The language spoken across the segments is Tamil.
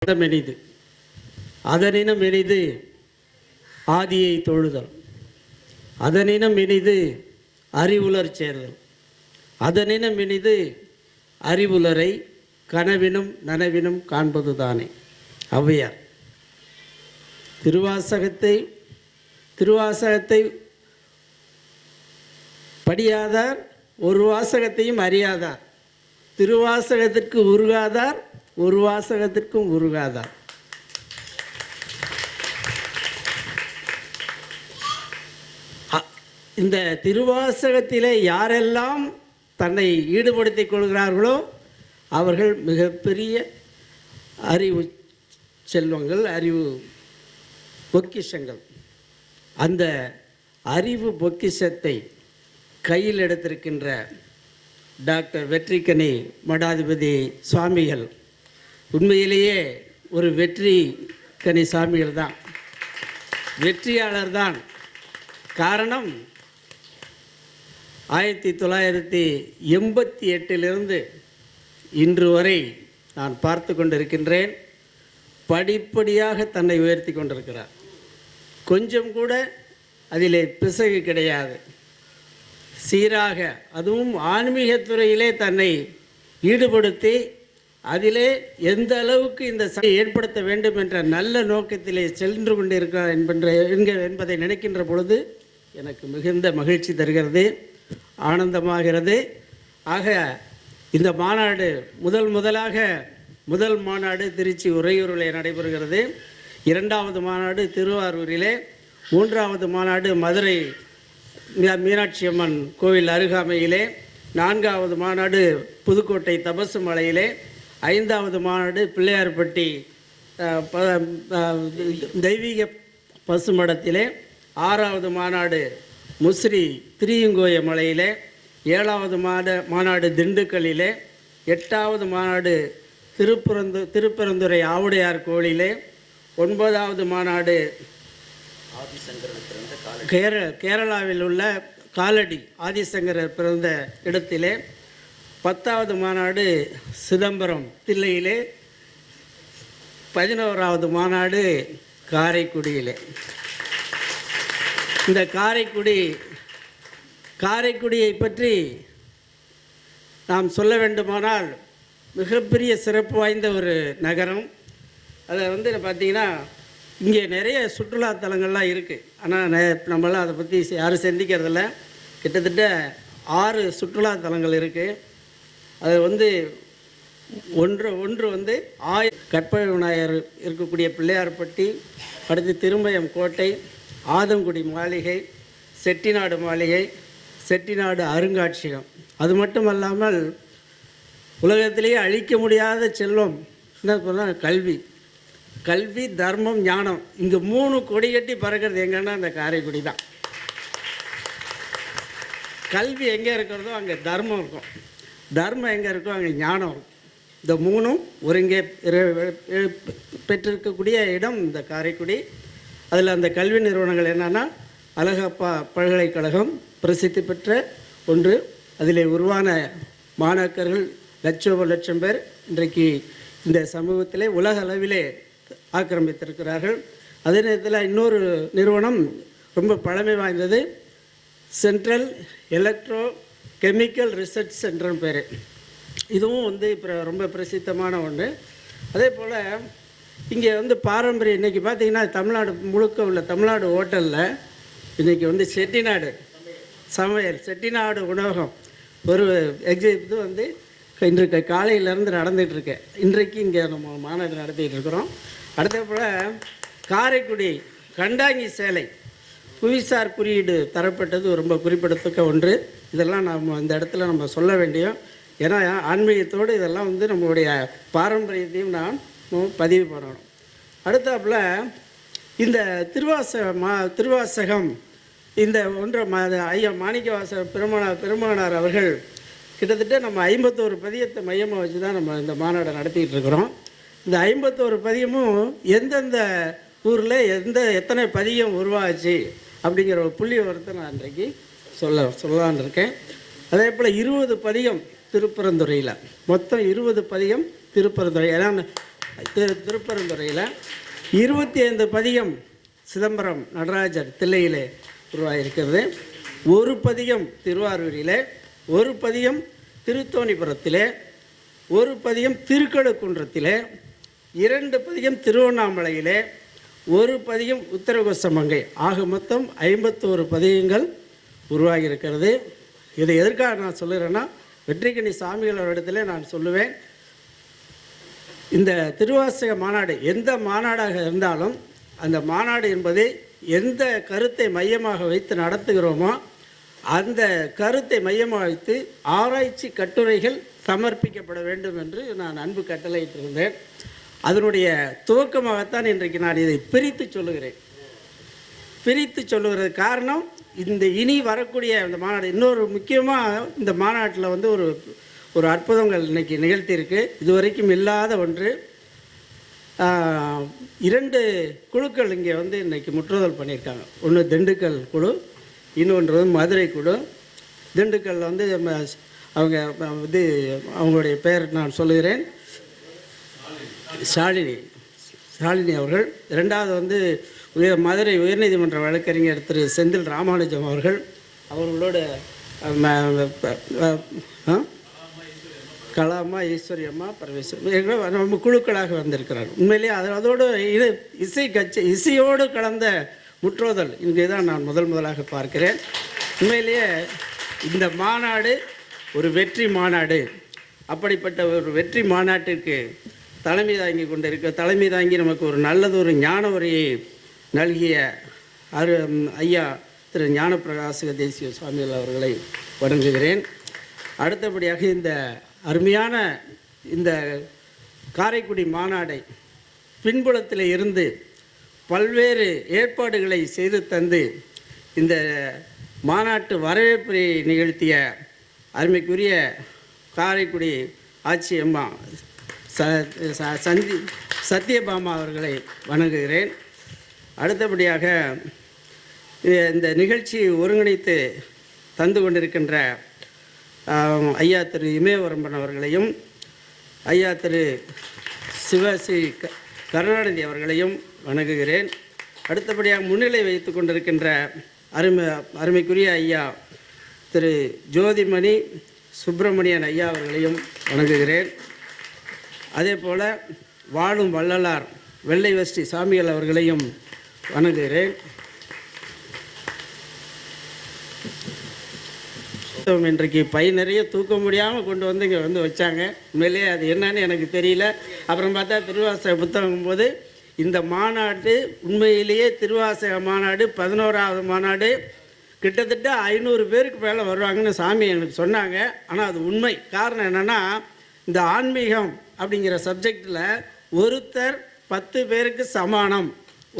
மெனிது அதனினம் மெனிது ஆதியை தொழுதல், அதனினம் மெனிது அறிவுலர் சேர்தல், அதனினம் மெனிது அறிவுலரை கனவினும் நனவினும் காண்பது தானே. ஔவையார். திருவாசகத்தை படியாதார் ஒரு வாசகத்தையும் அறியாதார், திருவாசகத்திற்கு உருகாதார் ஒரு வாசகத்திற்கும் உருகாதார். இந்த திருவாசகத்திலே யாரெல்லாம் தன்னை ஈடுபடுத்திக் கொள்கிறார்களோ அவர்கள் மிகப்பெரிய அறிவு செல்வங்கள், அறிவு பொக்கிஷங்கள். அந்த அறிவு பொக்கிஷத்தை கையில் எடுத்திருக்கின்ற டாக்டர் வெற்றிக்கனி மடாதிபதி சுவாமிகள் உண்மையிலேயே ஒரு வெற்றிக்கனி சுவாமிகள் தான், வெற்றியாளர் தான். காரணம் 1988 இன்று வரை நான் பார்த்து கொண்டிருக்கின்றேன். படிப்படியாக தன்னை உயர்த்தி கொண்டிருக்கிறார். கொஞ்சம் கூட அதிலே பிசகு கிடையாது. சீராக, அதுவும் ஆன்மீகத்துறையிலே தன்னை ஈடுபடுத்தி அதிலே எந்த அளவுக்கு இந்த ஏற்படுத்த வேண்டும் என்ற நல்ல நோக்கத்திலே சென்று கொண்டிருக்கிறார் என்பதை நினைக்கின்ற பொழுது எனக்கு மிகுந்த மகிழ்ச்சி தருகிறது, ஆனந்தமாகிறது. ஆக இந்த மாநாடு முதல் மாநாடு திருச்சி உறையூரிலே நடைபெறுகிறது. 2வது மாநாடு திருவாரூரிலே, 3வது மாநாடு மதுரை மீனாட்சி அம்மன் கோவில் அருகாமையிலே, 4வது மாநாடு புதுக்கோட்டை தபசு மலையிலே, 5வது மாநாடு பிள்ளையார்பட்டி தெய்வீக பசுமடத்திலே, 6வது மாநாடு முசிறி திரியங்கோய மலையிலே, 7வது மாநாடு திண்டுக்கல்லிலே, 8வது மாநாடு திருப்பரந்துரை ஆவுடையார் கோவிலிலே, 9வது மாநாடு கேரளாவில் உள்ள காலடி ஆதிசங்கரர் பிறந்த இடத்திலே, 10வது மாநாடு சிதம்பரம் தில்லையிலே, 11வது மாநாடு காரைக்குடியிலே. இந்த காரைக்குடியை பற்றி நாம் சொல்ல வேண்டுமானால் மிகப்பெரிய சிறப்பு வாய்ந்த ஒரு நகரம். அதை பார்த்திங்கன்னா இங்கே நிறைய சுற்றுலாத்தலங்கள்லாம் இருக்குது. ஆனால் நம்மளாம் அதை பற்றி யாரும் சிந்திக்கிறதில்ல. கிட்டத்தட்ட 6 சுற்றுலாத்தலங்கள் இருக்குது. அது ஒன்று கற்பக விநாயகர் இருக்கக்கூடிய பிள்ளையார்பட்டி, அடுத்து திருமயம் கோட்டை, ஆதங்குடி மாளிகை, செட்டிநாடு மாளிகை, செட்டிநாடு அருங்காட்சியகம். அது மட்டுமல்லாமல் உலகத்திலேயே அழிக்க முடியாத செல்வம் என்ன சொன்னால் கல்வி, தர்மம், ஞானம். இங்கே 3 கொடி கட்டி பறக்கிறது எங்கன்னா அந்த காரைக்குடி தான். கல்வி எங்கே இருக்கிறதோ அங்கே தர்மம் இருக்கும், தர்மம் எங்கே இருக்கோ அங்கே ஞானம் இருக்கும். இந்த 3ம் ஒருங்கே பெற்றிருக்கக்கூடிய இடம் இந்த காரைக்குடி. அதில் அந்த கல்வி நிறுவனங்கள் என்னென்னா அழகப்பா பல்கலைக்கழகம் பிரசித்தி பெற்ற ஒன்று. அதில் உருவான மாணாக்கர்கள் லட்சம் பேர் இன்றைக்கு இந்த சமூகத்திலே உலக அளவிலே ஆக்கிரமித்திருக்கிறார்கள். அதே நேரத்தில் இன்னொரு நிறுவனம் ரொம்ப பழமை வாய்ந்தது, சென்ட்ரல் எலக்ட்ரோ கெமிக்கல் ரிசர்ச் சென்டர்னு பேர். இதுவும் இப்போ ரொம்ப பிரசித்தமான ஒன்று. அதே போல் இங்கே பாரம்பரிய இன்றைக்கி பார்த்திங்கன்னா தமிழ்நாடு முழுக்க உள்ள தமிழ்நாடு ஹோட்டலில் இன்றைக்கி செட்டிநாடு சமையல், செட்டிநாடு உணவகம் ஒரு இது இன்றைக்கு காலையிலேருந்து நடந்துகிட்ருக்கேன். இன்றைக்கு இங்கே நம்ம மாநாடு நடத்திக்கிட்டு இருக்கிறோம். அடுத்த போல் காரைக்குடி கண்டாங்கி சேலை புவிசார் குறியீடு தரப்பட்டது ரொம்ப குறிப்பிடத்தக்க ஒன்று. இதெல்லாம் நம்ம இந்த இடத்துல நம்ம சொல்ல வேண்டியும். ஏன்னா ஆன்மீகத்தோடு இதெல்லாம் நம்மளுடைய பாரம்பரியத்தையும் நாம் பதிவு பண்ணணும். அடுத்தாப்புல இந்த திருவாசகம் இந்த ஐயா மாணிக்கவாசக பெருமானார் அவர்கள் கிட்டத்தட்ட நம்ம 51 பதியத்தை மையமாக வச்சு தான் நம்ம இந்த மாநாடை நடத்திக்கிட்டு இருக்கிறோம். இந்த 51 பதியமும் எந்தெந்த ஊரில் எத்தனை பதியம் உருவாச்சு அப்படிங்கிற ஒரு புள்ளி விவரத்தை நான் இன்றைக்கு சொல்லலான் இருக்கேன். அதே போல் 20 பதியம் திருப்பரந்துறையில், மொத்தம் 20 பதியம் திருப்பரந்துறை. ஏன்னா திருப்பரந்துறையில், 25 பதிகம் சிதம்பரம் நடராஜர் தில்லையிலே உருவாகியிருக்கிறது. ஒரு பதிகம் திருவாரூரிலே, ஒரு பதிகம் திருத்தோணிபுரத்திலே, ஒரு பதிகம் திருக்கழுக்குன்றத்திலே, 2 பதிகம் திருவண்ணாமலையிலே, ஒரு பதிகம் உத்தரகோசமங்கை. ஆக மொத்தம் 51 பதிகங்கள் உருவாகியிருக்கிறது. இதை எதற்காக நான் சொல்லுகிறேன்னா, வெற்றிக்கணி சாமிகள் அவரிடத்துல நான் சொல்லுவேன், இந்த திருவாசக மாநாடு எந்த மாநாடாக இருந்தாலும் அந்த மாநாடு என்பதை எந்த கருத்தை மையமாக வைத்து நடத்துகிறோமோ அந்த கருத்தை மையமாக வைத்து ஆராய்ச்சி கட்டுரைகள் சமர்ப்பிக்கப்பட வேண்டும் என்று நான் அன்பு கட்டளையிட்டிருந்தேன். அதனுடைய துவக்கமாகத்தான் இன்றைக்கு நான் இதை பிரித்து சொல்லுகிறேன். பிரித்து சொல்லுகிறது காரணம், இந்த இனி வரக்கூடிய இந்த மாநாடு இன்னொரு முக்கியமாக இந்த மாநாட்டில் வந்து ஒரு அற்புதங்கள் இன்றைக்கி நிகழ்த்தியிருக்கு. இதுவரைக்கும் இல்லாத ஒன்று. 2 குழுக்கள் இங்கே வந்து இன்றைக்கி முற்றுதல் பண்ணியிருக்காங்க. ஒன்று திண்டுக்கல் குழு, இன்னொன்று வந்து மதுரை குழு. திண்டுக்கல்லில் வந்து அவங்க வந்து அவங்களுடைய பெயர் நான் சொல்லுகிறேன், ஷாலினி அவர்கள். 2வது வந்து மதுரை உயர்நீதிமன்ற வழக்கறிஞர் திரு செந்தில் ராமானுஜம் அவர்களோட கலாமா, ஈஸ்வரி அம்மா, பரமேஸ்வரன் நம்ம குழுக்களாக வந்திருக்கிறார்கள். உண்மையிலேயே அதோடு இசையோடு கலந்த முற்றுதல் இங்கே தான் நான் முதலாக பார்க்கிறேன். உண்மையிலேயே இந்த மாநாடு ஒரு வெற்றி மாநாடு. அப்படிப்பட்ட ஒரு வெற்றி மாநாட்டிற்கு தலைமை தாங்கி நமக்கு ஒரு நல்லதொரு ஞான உரையை நல்கிய ஐயா திரு ஞானப்பிரகாச தேசிய சுவாமிகள் அவர்களை வணங்குகிறேன். அடுத்தபடியாக இந்த அருமையான இந்த காரைக்குடி மாநாடை பின்புலத்தில் இருந்து பல்வேறு ஏற்பாடுகளை செய்து தந்து இந்த மாநாட்டு வரவேற்பை நிகழ்த்திய அருமைக்குரிய காரைக்குடி ஆட்சி அம்மா சத்யபாமா அவர்களை வணங்குகிறேன். அடுத்தபடியாக இந்த நிகழ்ச்சியை ஒருங்கிணைத்து தந்து கொண்டிருக்கின்ற ஐயா திரு இமயவரம்பன் அவர்களையும், ஐயா திரு சிவஸ்ரீ கருணாநிதி அவர்களையும் வணங்குகிறேன். அடுத்தபடியாக முன்னிலை வைத்து கொண்டிருக்கின்ற அருமைக்குரிய ஐயா திரு ஜோதிமணி சுப்பிரமணியன் ஐயா அவர்களையும் வணங்குகிறேன். அதே போல் வாழும் வள்ளலார் வெள்ளை வஸ்டி சாமிகள் அவர்களையும் வணங்குகிறேன். இன்றைக்கு பை நிறைய தூக்க முடியாமல் கொண்டு வந்து இங்கே வந்து வச்சாங்க. உண்மையிலே அது என்னன்னு எனக்கு தெரியல. அப்புறம் பார்த்தா திருவாசக புத்தகம் போது இந்த மாநாடு உண்மையிலேயே திருவாசக மாநாடு 11வது மாநாடு, கிட்டத்தட்ட 500 பேருக்கு மேலே வருவாங்கன்னு சாமி எனக்கு சொன்னாங்க. ஆனால் அது உண்மை. காரணம் என்னென்னா, இந்த ஆன்மீகம் அப்படிங்கிற சப்ஜெக்டில் ஒருத்தர் 10 பேருக்கு சமானம்,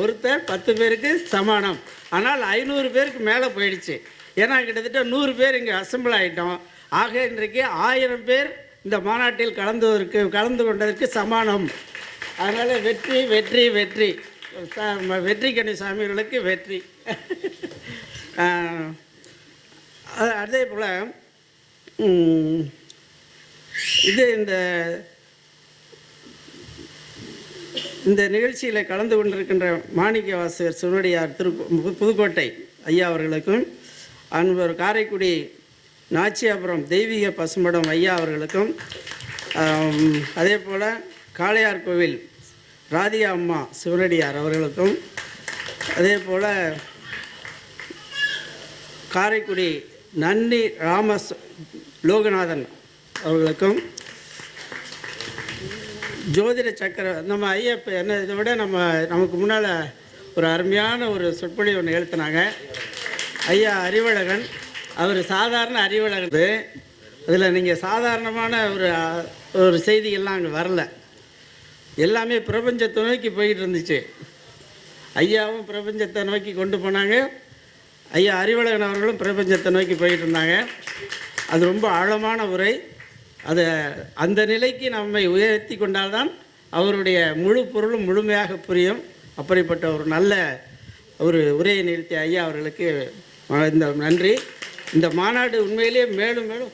ஒருத்தர் 10 பேருக்கு சமானம். ஆனால் 500 பேருக்கு மேலே போயிடுச்சு. ஏன்னா கிட்டத்தட்ட 100 பேர் இங்கே அசம்பிள் ஆகிட்டோம். ஆக இன்றைக்கு 1000 பேர் இந்த மாநாட்டில் கலந்து கொண்டதற்கு சமானம். அதனால் வெற்றி வெற்றி வெற்றி வெற்றிக்கணி சாமிகளுக்கு வெற்றி. அதே போல் இது இந்த நிகழ்ச்சியில் கலந்து கொண்டிருக்கின்ற மாணிக்க வாசகர் சுவனடியார் புதுக்கோட்டை ஐயா அவர்களுக்கும், அன்பர் காரைக்குடி நாச்சியாபுரம் தெய்வீக பசுமடம் ஐயா அவர்களுக்கும், அதே போல் காளையார் கோவில் ராதிகா அம்மா சிவனடியார் அவர்களுக்கும், அதே போல் காரைக்குடி நன்னி லோகநாதன் அவர்களுக்கும், ஜோதிட சக்கர நம்ம ஐயா என்ன இதை விட நமக்கு முன்னால் ஒரு அருமையான ஒரு சொற்பொழி ஒன்று எழுத்துனாங்க. ஐயா அறிவழகன், அவர் சாதாரண அறிவழகன். அதில் நீங்கள் சாதாரணமான ஒரு செய்திகள்லாம் அங்கே வரல. எல்லாமே பிரபஞ்சத்தை நோக்கி போய்கிட்டு இருந்துச்சு. ஐயாவும் பிரபஞ்சத்தை நோக்கி கொண்டு போனாங்க, ஐயா அறிவழகன் அவர்களும் பிரபஞ்சத்தை நோக்கி போய்கிட்டு இருந்தாங்க. அது ரொம்ப ஆழமான உரை. அதை அந்த நிலைக்கு நம்மை உயர்த்தி கொண்டால்தான் அவருடைய முழு பொருளும் முழுமையாக புரியும். அப்படிப்பட்ட ஒரு நல்ல ஒரு உரையை நிறுத்திய ஐயா அவர்களுக்கு இந்த நன்றி. இந்த மாநாடு உண்மையிலேயே மேலும் மேலும்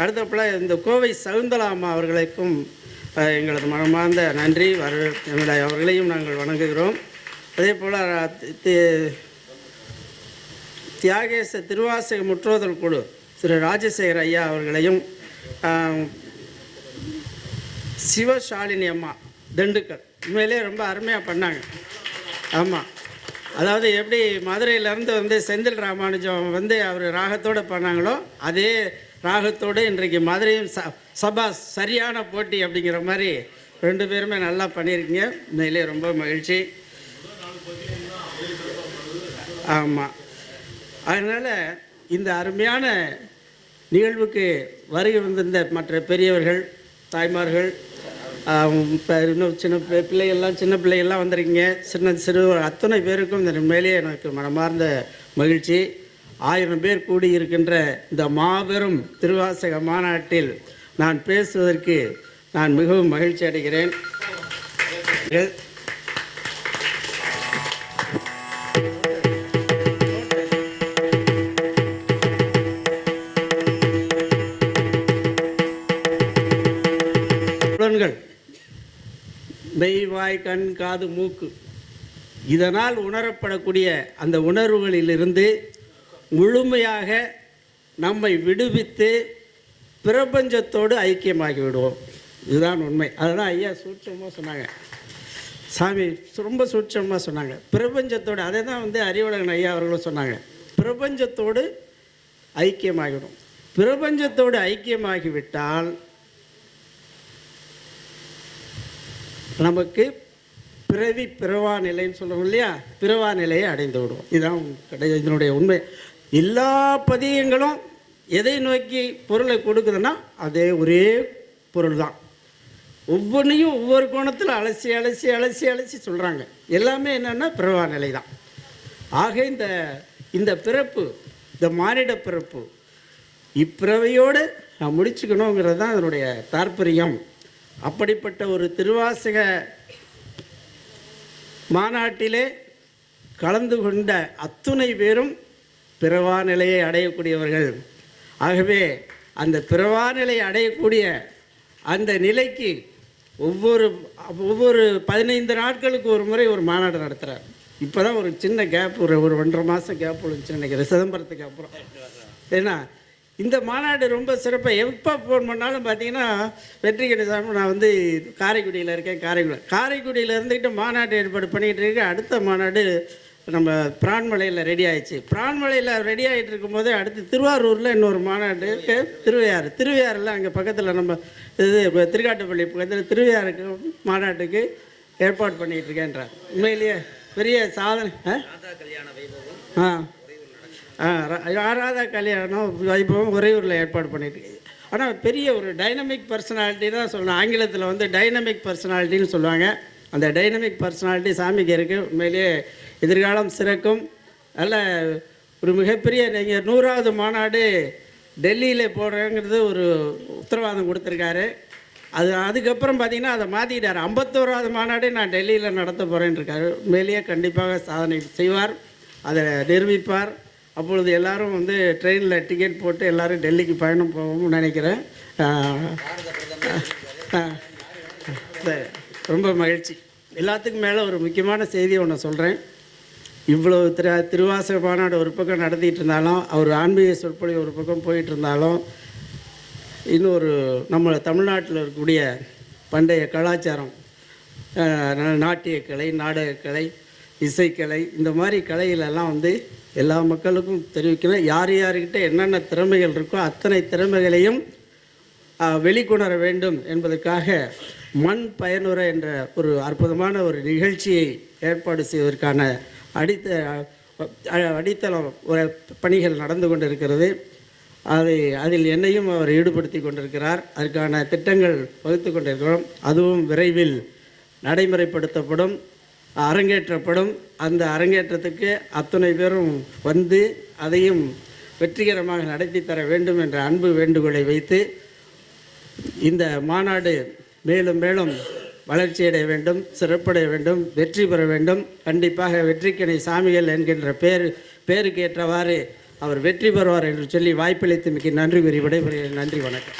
அடுத்தப்பல இந்த கோவை சகுந்தலா அம்மா அவர்களுக்கும் எங்களது மனமார்ந்த நன்றி அவர்களையும் நாங்கள் வணங்குகிறோம். அதே போல் தியாகேச திருவாசக முற்றோதல் குழு திரு ராஜசேகர் ஐயா அவர்களையும் சிவசாலினி அம்மா திண்டுக்கல் உண்மையிலே ரொம்ப அருமையாக பண்ணாங்க. ஆமாம், அதாவது எப்படி மதுரையிலேருந்து வந்து செந்தில் ராமானுஜம் வந்து அவர் ராகத்தோடு பண்ணாங்களோ அதே ராகத்தோடு இன்றைக்கு மதுரையும் சபா சரியான போட்டி அப்படிங்கிற மாதிரி 2 பேருமே நல்லா பண்ணியிருக்கீங்க. உண்மையிலே ரொம்ப மகிழ்ச்சி. ஆமாம், அதனால் இந்த அருமையான நிகழ்வுக்கு வருகை வந்திருந்த மற்ற பெரியவர்கள், தாய்மார்கள், இப்போ இன்னும் சின்ன பிள்ளைகள்லாம் வந்திருக்கீங்க. சிறு அத்தனை பேருக்கும் இந்த மேலே எனக்கு மனமார்ந்த மகிழ்ச்சி. 1000 பேர் கூடியிருக்கின்ற இந்த மாபெரும் திருவாசக மாநாட்டில் நான் பேசுவதற்கு நான் மிகவும் மகிழ்ச்சி அடைகிறேன். மெய், வாய், கண், காது, மூக்கு இதனால் உணரப்படக்கூடிய அந்த உணர்வுகளிலிருந்து முழுமையாக நம்மை விடுவித்து பிரபஞ்சத்தோடு ஐக்கியமாகி விடுவோம். இதுதான் உண்மை. அதனால் ஐயா சூட்சமாக சொன்னாங்க, சாமி ரொம்ப சூட்சமாக சொன்னாங்க. பிரபஞ்சத்தோடு, அதை தான் வந்து அறிவுலகன் ஐயா அவர்களும் சொன்னாங்க, பிரபஞ்சத்தோடு ஐக்கியமாகிவிடும். பிரபஞ்சத்தோடு ஐக்கியமாகிவிட்டால் நமக்கு பிறவா நிலைன்னு சொல்லுவோம் இல்லையா, பிறவா நிலையை அடைந்து விடுவோம். இதுதான் இதனுடைய உண்மை. எல்லா பதியங்களும் எதை நோக்கி பொருளை கொடுக்குதுன்னா அதே ஒரே பொருள் தான். ஒவ்வொன்றையும் ஒவ்வொரு கோணத்தில் அலசி அலசி அலசி அலசி சொல்கிறாங்க. எல்லாமே என்னென்னா பிறவா நிலை தான். ஆக இந்த பிறப்பு, இந்த மானிட பிறப்பு, இப்பிறவையோடு நான் முடிச்சுக்கணுங்கிறது தான் அதனுடைய தாற்பயம். அப்படிப்பட்ட ஒரு திருவாசக மாநாட்டிலே கலந்து கொண்ட அத்துணை பேரும் பிறவா நிலையை அடையக்கூடியவர்கள். ஆகவே அந்த பிறவா நிலையை அடையக்கூடிய அந்த நிலைக்கு ஒவ்வொரு 15 நாட்களுக்கு ஒரு முறை ஒரு மாநாடு நடத்துகிறார். இப்போ தான் ஒரு சின்ன கேப், ஒரு 1.5 மாதம் கேப் விழுந்துச்சுன்னு நினைக்கிறேன், சிதம்பரத்துக்கு அப்புறம். ஏன்னா இந்த மாநாடு ரொம்ப சிறப்பாக எப்போ ஃபோன் பண்ணாலும் பார்த்தீங்கன்னா, வெற்றி கணிசாமி நான் வந்து காரைக்குடியில் இருக்கேன், காரைக்குடியில் இருந்துக்கிட்டு மாநாடு ஏற்பாடு பண்ணிக்கிட்டு இருக்கேன். அடுத்த மாநாடு நம்ம பிரான்மலையில் ரெடி ஆகிடுச்சு. பிரான்மலையில் ரெடி ஆகிட்டு இருக்கும்போது அடுத்து திருவாரூரில் இன்னொரு மாநாடு, திருவையாறில் அங்கே பக்கத்தில் நம்ம இது திருக்காட்டுப்பள்ளி பக்கத்தில் திருவையாருக்கு மாநாட்டுக்கு ஏற்பாடு பண்ணிகிட்டு இருக்கேன்றார். உண்மையிலேயே பெரிய சாதனை. ராதா கல்யாணம் வைபவம் உறையூரில் ஏற்பாடு பண்ணிட்டு. ஆனால் பெரிய ஒரு டைனமிக் பர்சனாலிட்டி தான் சொல்லணும். ஆங்கிலத்தில் வந்து டைனமிக் பர்சனாலிட்டின்னு சொல்லுவாங்க. அந்த டைனமிக் பர்சனாலிட்டி சாமிக்கு இருக்குது. உண்மையிலேயே எதிர்காலம் சிறக்கும். நல்ல ஒரு மிகப்பெரிய, நீங்கள் 100வது மாநாடு டெல்லியில் போடுறேங்கிறது ஒரு உத்தரவாதம் கொடுத்துருக்காரு. அதுக்கப்புறம் பார்த்திங்கன்னா அதை மாற்றிக்கிட்டார். 51வது மாநாடு நான் டெல்லியில் நடத்த போகிறேன்னு இருக்காரு. உண்மையிலேயே கண்டிப்பாக சாதனை செய்வார், அதை நிரூபிப்பார். அப்பொழுது எல்லோரும் வந்து ட்ரெயினில் டிக்கெட் போட்டு எல்லோரும் டெல்லிக்கு பயணம் போவோம்னு நினைக்கிறேன். சரி, ரொம்ப மகிழ்ச்சி. எல்லாத்துக்கும் மேலே ஒரு முக்கியமான செய்தி ஒன்று சொல்கிறேன். இவ்வளோ திருவாசக மாநாடு ஒரு பக்கம் நடத்திட்டு இருந்தாலும், அவர் ஆன்மீக சொற்பொழிவு ஒரு பக்கம் போயிட்டு இருந்தாலும், இன்னொரு நம்ம தமிழ்நாட்டில் இருக்கக்கூடிய பண்டைய கலாச்சாரம், நாட்டியக்கலை, நாடகக்கலை, இசைக்கலை, இந்த மாதிரி கலைகளெல்லாம் வந்து எல்லா மக்களுக்கும் தெரிவிக்கணும். யார் யார்கிட்ட என்னென்ன திறமைகள் இருக்கோ அத்தனை திறமைகளையும் வெளிக்கொணர வேண்டும் என்பதற்காக மண் பயனுரை என்ற ஒரு அற்புதமான ஒரு நிகழ்ச்சியை ஏற்பாடு செய்வதற்கான அடித்தளம் பணிகள் நடந்து கொண்டிருக்கிறது. அதில் என்னையும் அவர் ஈடுபடுத்தி கொண்டிருக்கிறார். அதற்கான திட்டங்கள் வகுத்து கொண்டிருக்கிறோம். அதுவும் விரைவில் நடைமுறைப்படுத்தப்படும், அரங்கேற்றப்படும். அந்த அரங்கேற்றத்துக்கு அத்தனை பேரும் வந்து அதையும் வெற்றிகரமாக நடத்தி தர வேண்டும் என்ற அன்பு வேண்டுகோளை வைத்து இந்த மாநாடு மேலும் மேலும் வளர்ச்சியடைய வேண்டும், சிறப்படைய வேண்டும், வெற்றி பெற வேண்டும். கண்டிப்பாக வெற்றிக்கணி சாமிகள் என்கின்ற பேருக்கு ஏற்றவாறு அவர் வெற்றி பெறுவார் என்று சொல்லி வாய்ப்பளித்து மிக்க நன்றி கூறி விடைபெறுகிறேன். நன்றி, வணக்கம்.